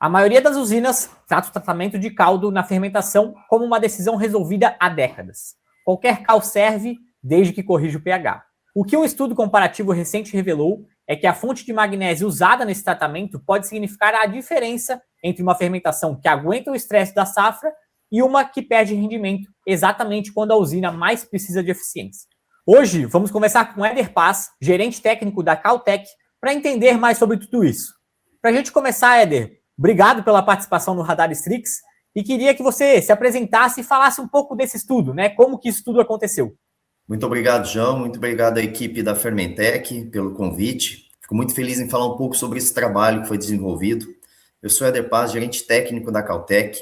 A maioria das usinas trata o tratamento de caldo na fermentação como uma decisão resolvida há décadas. Qualquer cal serve, desde que corrija o pH. O que um estudo comparativo recente revelou é que a fonte de magnésio usada nesse tratamento pode significar a diferença entre uma fermentação que aguenta o estresse da safra e uma que perde rendimento exatamente quando a usina mais precisa de eficiência. Hoje, vamos conversar com Éder Paz, gerente técnico da Caltech, para entender mais sobre tudo isso. Para a gente começar, Éder, obrigado pela participação no Radar Strix e queria que você se apresentasse e falasse um pouco desse estudo, né? Como que isso tudo aconteceu. Muito obrigado, João. Muito obrigado à equipe da Fermentec pelo convite. Fico muito feliz em falar um pouco sobre esse trabalho que foi desenvolvido. Eu sou Éder Paz, gerente técnico da Caltech,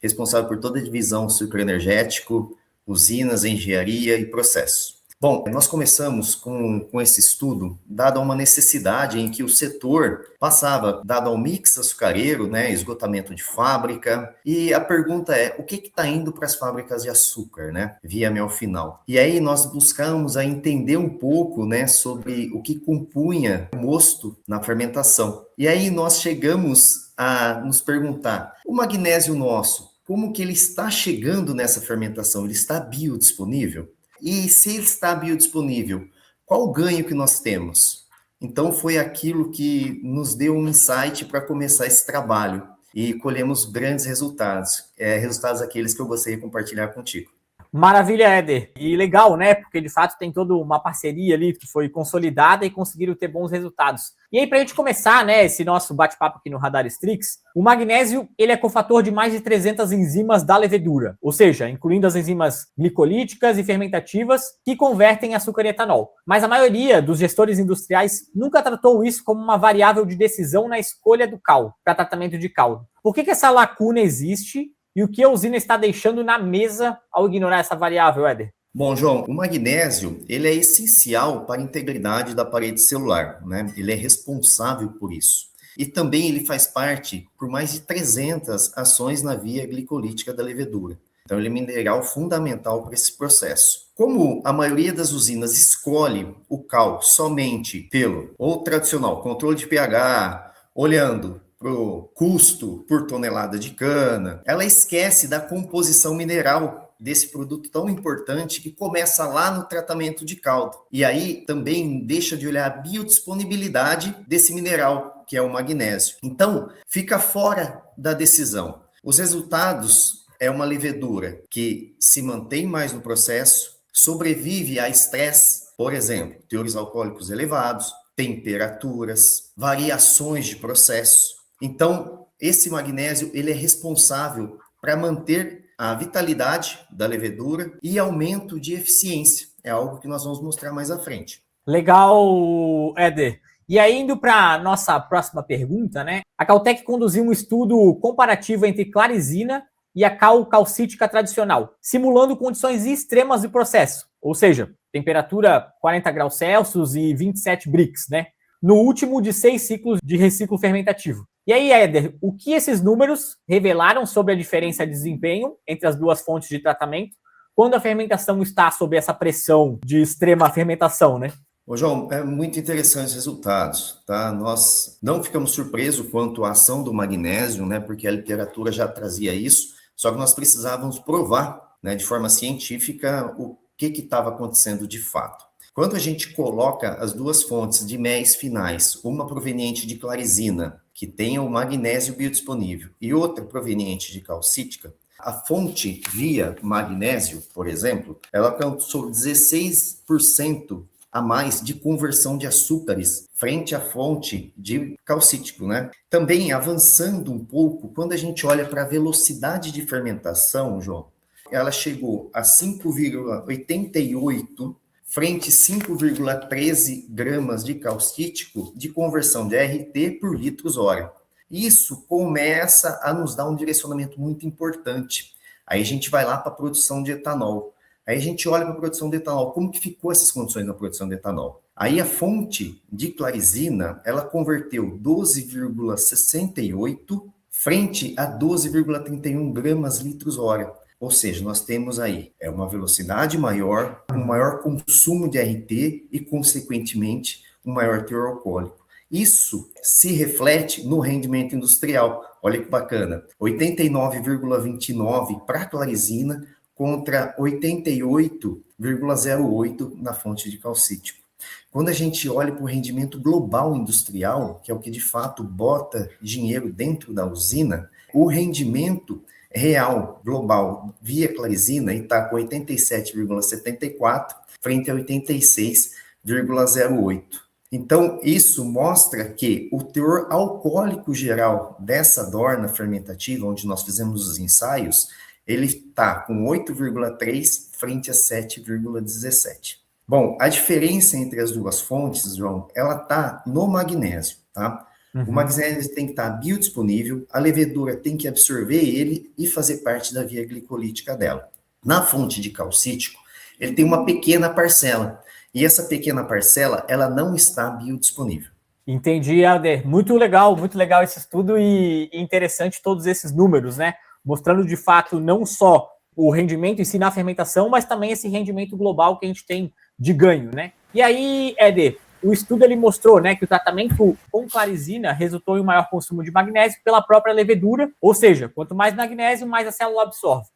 responsável por toda a divisão sucroenergético, usinas, engenharia e processos. Bom, nós começamos com esse estudo, dado a uma necessidade em que o setor passava, dado ao mix açucareiro, né, esgotamento de fábrica, e a pergunta é, o que está indo para as fábricas de açúcar, né, via mel final? E aí nós buscamos a entender um pouco, né, sobre o que compunha o mosto na fermentação. E aí nós chegamos a nos perguntar, o magnésio nosso, como que ele está chegando nessa fermentação? Ele está biodisponível? E se ele está biodisponível, qual o ganho que nós temos? Então, foi aquilo que nos deu um insight para começar esse trabalho e colhemos grandes resultados, resultados aqueles que eu gostaria de compartilhar contigo. Maravilha, Éder. E legal, né? Porque de fato tem toda uma parceria ali que foi consolidada e conseguiram ter bons resultados. E aí, para a gente começar, né, esse nosso bate-papo aqui no Radar Strix, o magnésio ele é cofator de mais de 300 enzimas da levedura, ou seja, incluindo as enzimas glicolíticas e fermentativas que convertem açúcar em etanol. Mas a maioria dos gestores industriais nunca tratou isso como uma variável de decisão na escolha do cal, para tratamento de caldo. Por que essa lacuna existe? E o que a usina está deixando na mesa ao ignorar essa variável, Éder? Bom, João, o magnésio ele é essencial para a integridade da parede celular, né? Ele é responsável por isso. E também ele faz parte por mais de 300 ações na via glicolítica da levedura. Então, ele é mineral fundamental para esse processo. Como a maioria das usinas escolhe o cal somente pelo, ou tradicional, controle de pH, olhando para o custo por tonelada de cana, ela esquece da composição mineral desse produto tão importante que começa lá no tratamento de caldo. E aí também deixa de olhar a biodisponibilidade desse mineral, que é o magnésio. Então, fica fora da decisão. Os resultados é uma levedura que se mantém mais no processo, sobrevive a estresse, por exemplo, teores alcoólicos elevados, temperaturas, variações de processo. Então, esse magnésio ele é responsável para manter a vitalidade da levedura e aumento de eficiência. É algo que nós vamos mostrar mais à frente. Legal, Éder. E aí, indo para a nossa próxima pergunta, né? A Caltech conduziu um estudo comparativo entre clarizina e a cal calcítica tradicional, simulando condições extremas de processo, ou seja, temperatura 40 graus Celsius e 27 Brix, né? No último de 6 ciclos de reciclo fermentativo. E aí, Éder, o que esses números revelaram sobre a diferença de desempenho entre as duas fontes de tratamento quando a fermentação está sob essa pressão de extrema fermentação, né? Ô, João, é muito interessante os resultados, tá? Nós não ficamos surpresos quanto à ação do magnésio, né? Porque a literatura já trazia isso, só que nós precisávamos provar, né, de forma científica o que estava acontecendo de fato. Quando a gente coloca as duas fontes de méis finais, uma proveniente de clarizina, que tenha o magnésio biodisponível, e outra proveniente de calcítica, a fonte via magnésio, por exemplo, ela alcançou 16% a mais de conversão de açúcares frente à fonte de calcítico, né? Também avançando um pouco, quando a gente olha para a velocidade de fermentação, João, ela chegou a 5,88 frente 5,13 gramas de calcítico de conversão de RT por litros hora. Isso começa a nos dar um direcionamento muito importante. Aí a gente vai lá para a produção de etanol. Aí a gente olha para a produção de etanol, como que ficou essas condições na produção de etanol? Aí a fonte de clarizina, ela converteu 12,68 frente a 12,31 gramas litros hora. Ou seja, nós temos aí uma velocidade maior, um maior consumo de RT e, consequentemente, um maior teor alcoólico. Isso se reflete no rendimento industrial. Olha que bacana, 89,29 para a clarizina contra 88,08 na fonte de calcítico. Quando a gente olha para o rendimento global industrial, que é o que de fato bota dinheiro dentro da usina, o rendimento real global via clarizina está com 87,74 frente a 86,08. Então, isso mostra que o teor alcoólico geral dessa dorna fermentativa, onde nós fizemos os ensaios, ele está com 8,3 frente a 7,17. Bom, a diferença entre as duas fontes, João, ela está no magnésio, tá? O magnésio tem que estar biodisponível, a levedura tem que absorver ele e fazer parte da via glicolítica dela. Na fonte de calcítico, ele tem uma pequena parcela, e essa pequena parcela, ela não está biodisponível. Entendi, Helder. Muito legal esse estudo e interessante todos esses números, né? Mostrando de fato não só o rendimento em si na fermentação, mas também esse rendimento global que a gente tem de ganho, né? E aí, Éder, o estudo ele mostrou, né, que o tratamento com clarizina resultou em um maior consumo de magnésio pela própria levedura, ou seja, quanto mais magnésio, mais a célula absorve.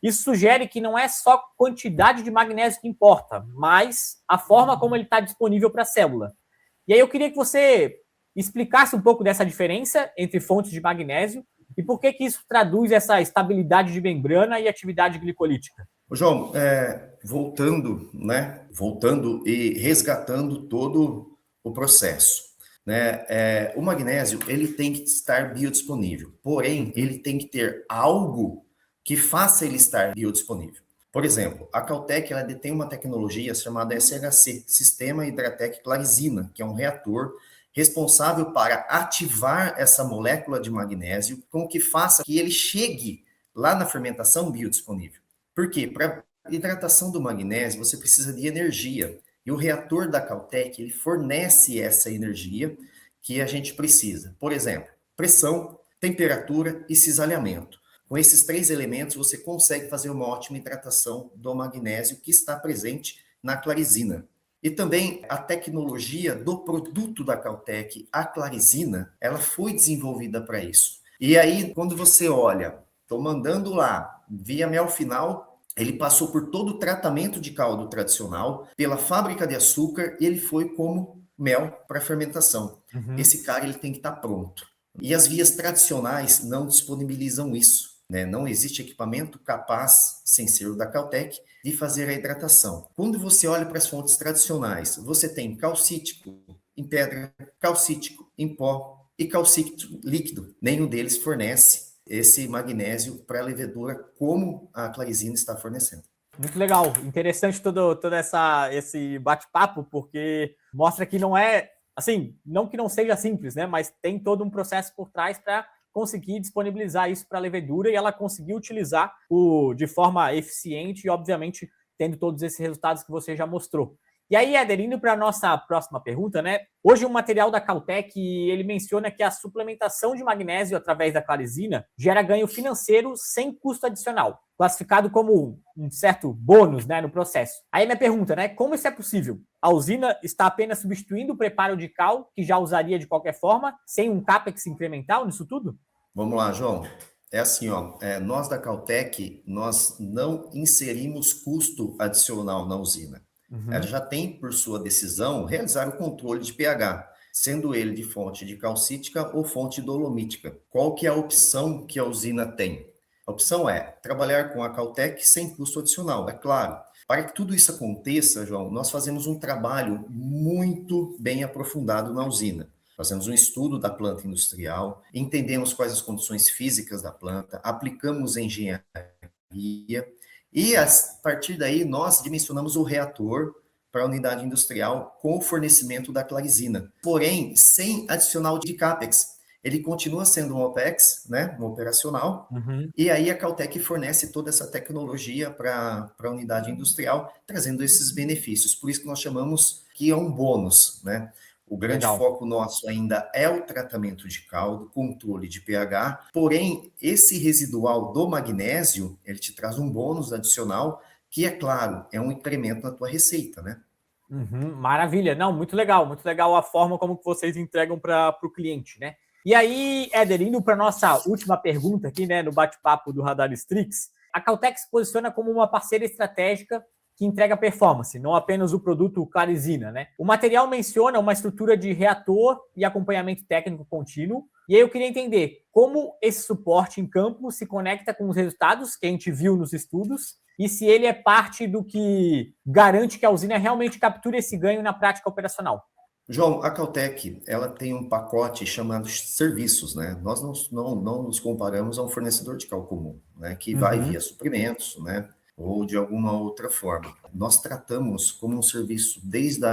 Isso sugere que não é só quantidade de magnésio que importa, mas a forma como ele está disponível para a célula. E aí eu queria que você explicasse um pouco dessa diferença entre fontes de magnésio e por que isso traduz essa estabilidade de membrana e atividade glicolítica. João, voltando e resgatando todo o processo, né? O magnésio ele tem que estar biodisponível, porém ele tem que ter algo que faça ele estar biodisponível. Por exemplo, a Caltech ela detém uma tecnologia chamada SHC, Sistema Hydratec Clarizina, que é um reator responsável para ativar essa molécula de magnésio com que faça que ele chegue lá na fermentação biodisponível. Por quê? Para hidratação do magnésio, você precisa de energia. E o reator da Caltech, ele fornece essa energia que a gente precisa. Por exemplo, pressão, temperatura e cisalhamento. Com esses 3 elementos, você consegue fazer uma ótima hidratação do magnésio que está presente na clarizina. E também a tecnologia do produto da Caltech, a clarizina, ela foi desenvolvida para isso. E aí, quando você olha, estou mandando lá, via mel final, ele passou por todo o tratamento de caldo tradicional, pela fábrica de açúcar, e ele foi como mel para fermentação. Esse cara ele tem que estar pronto. E as vias tradicionais não disponibilizam isso. Né? Não existe equipamento capaz, sem ser o da Caltech, de fazer a hidratação. Quando você olha para as fontes tradicionais, você tem calcítico em pedra, calcítico em pó e calcítico líquido. Nenhum deles fornece esse magnésio para a levedura como a clarizina está fornecendo. Muito legal, interessante todo esse bate-papo, porque mostra que não é, assim, não que não seja simples, né? Mas tem todo um processo por trás para conseguir disponibilizar isso para a levedura e ela conseguir utilizar de forma eficiente e, obviamente, tendo todos esses resultados que você já mostrou. E aí, aderindo para a nossa próxima pergunta, né? Hoje o material da Caltech, ele menciona que a suplementação de magnésio através da clarizina gera ganho financeiro sem custo adicional, classificado como um certo bônus, né, no processo. Aí minha pergunta, né? Como isso é possível? A usina está apenas substituindo o preparo de cal, que já usaria de qualquer forma, sem um capex incremental nisso tudo? Vamos lá, João. É assim, ó, nós da Caltech, nós não inserimos custo adicional na usina. Ela já tem, por sua decisão, realizar o controle de pH, sendo ele de fonte de calcítica ou fonte dolomítica. Qual que é a opção que a usina tem? A opção é trabalhar com a Caltech sem custo adicional, é claro. Para que tudo isso aconteça, João, nós fazemos um trabalho muito bem aprofundado na usina. Fazemos um estudo da planta industrial, entendemos quais as condições físicas da planta, aplicamos engenharia, e a partir daí nós dimensionamos o reator para a unidade industrial com o fornecimento da clarizina. Porém, sem adicional de CAPEX. Ele continua sendo um OPEX, né, um operacional, e aí a Caltech fornece toda essa tecnologia para a unidade industrial, trazendo esses benefícios. Por isso que nós chamamos que é um bônus, né? O grande foco nosso ainda é o tratamento de caldo, controle de pH, porém, esse residual do magnésio, ele te traz um bônus adicional, que, é claro, é um incremento na tua receita, né? Maravilha. Não, muito legal a forma como que vocês entregam para o cliente, né? E aí, Éder, indo para nossa última pergunta aqui, né, no bate-papo do Radar Strix, a Caltech se posiciona como uma parceira estratégica que entrega performance, não apenas o produto Clarizina, né? O material menciona uma estrutura de reator e acompanhamento técnico contínuo. E aí eu queria entender como esse suporte em campo se conecta com os resultados que a gente viu nos estudos e se ele é parte do que garante que a usina realmente capture esse ganho na prática operacional. João, a Caltech, ela tem um pacote chamado serviços, né? Nós não nos comparamos a um fornecedor de cal comum, né? Que vai via suprimentos, né? Ou de alguma outra forma. Nós tratamos como um serviço desde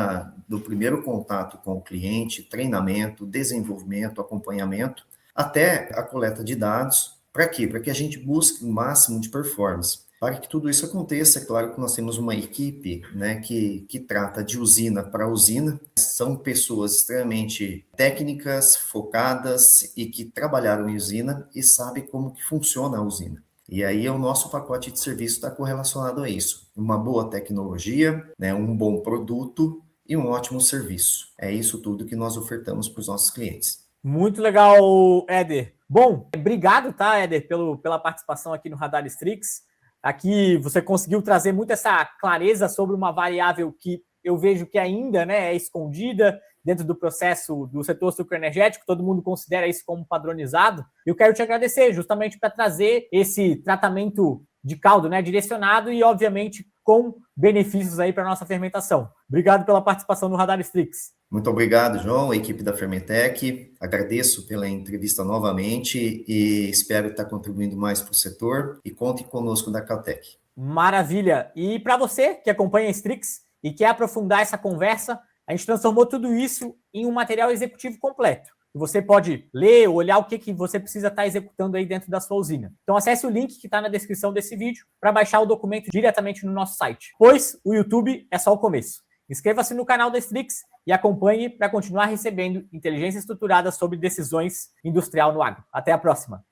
do primeiro contato com o cliente, treinamento, desenvolvimento, acompanhamento, até a coleta de dados. Para quê? Para que a gente busque o máximo de performance. Para que tudo isso aconteça, é claro que nós temos uma equipe, né, que trata de usina para usina. São pessoas extremamente técnicas, focadas e que trabalharam em usina e sabem como que funciona a usina. E aí o nosso pacote de serviço está correlacionado a isso. Uma boa tecnologia, né, um bom produto e um ótimo serviço. É isso tudo que nós ofertamos para os nossos clientes. Muito legal, Éder. Bom, obrigado, tá, Éder, pela participação aqui no Radar Strix. Aqui você conseguiu trazer muito essa clareza sobre uma variável que eu vejo que ainda, né, é escondida dentro do processo do setor sucroenergético, todo mundo considera isso como padronizado. Eu quero te agradecer justamente para trazer esse tratamento de caldo, né, direcionado e, obviamente, com benefícios aí para a nossa fermentação. Obrigado pela participação no Radar Strix. Muito obrigado, João, a equipe da Fermentec. Agradeço pela entrevista novamente e espero estar contribuindo mais para o setor e conte conosco da Caltech. Maravilha! E para você que acompanha a Strix e quer aprofundar essa conversa, a gente transformou tudo isso em um material executivo completo. Você pode ler ou olhar o que você precisa estar executando aí dentro da sua usina. Então acesse o link que está na descrição desse vídeo para baixar o documento diretamente no nosso site. Pois o YouTube é só o começo. Inscreva-se no canal da Strix e acompanhe para continuar recebendo inteligência estruturada sobre decisões industrial no agro. Até a próxima!